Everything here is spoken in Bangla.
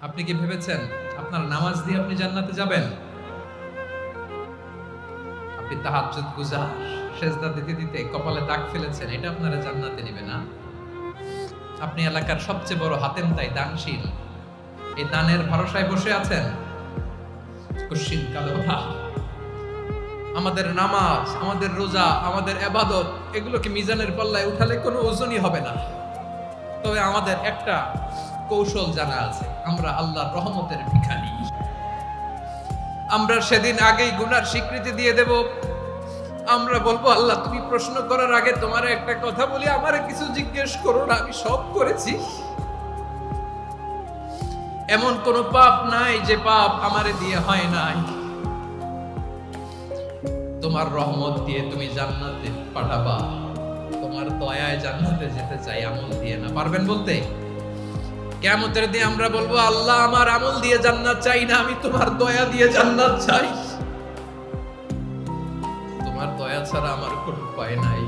আপনি কি ভেবেছেন আপনার নামাজ দিয়ে আপনি জান্নাতে যাবেন? আপনি তাহাজ্জুদ গুজার, সেজদা দিতে দিতে কপালে দাগ ফেলেছেন, এটা আপনারা জান্নাতে নেবে না। আপনি এলাকার সবচেয়ে বড় হাতেম তাই দানশীল, এই দানের ভরসায় বসে আছেন। কুশ্চিন কালো না। আমাদের নামাজ, আমাদের রোজা, আমাদের ইবাদত, এগুলোকে মিজানের পাল্লায় উঠালে কোনো ওজনই হবে না। তবে আমাদের একটা কৌশল জানা আছে, আমরা আল্লাহর রহমতের ভিখারি। আমরা সেদিন আগেই গুনার স্বীকৃতি দিয়ে দেব। আমরা বলবো, আল্লাহ তুমি প্রশ্ন করার আগে তোমার একটা কথা বলি, আমারে কিছু জিজ্ঞেস করো না, আমি সব করেছি। এমন কোন পাপ নাই যে পাপ আমারে দিয়ে হয় নাই। তোমার রহমত দিয়ে তুমি জান্নাতে পাঠাবা, তোমার দয়ায় জান্নাতে যেতে চাই, আমল দিয়ে না। পারবেন বলতে? কিয়ামতের দিন আমরা বলবো, আল্লাহ আমার আমল দিয়ে জান্নাত চাই না, আমি তোমার দয়া দিয়ে জান্নাত চাই। তোমার দয়া ছাড়া আমার কোনো উপায় নাই।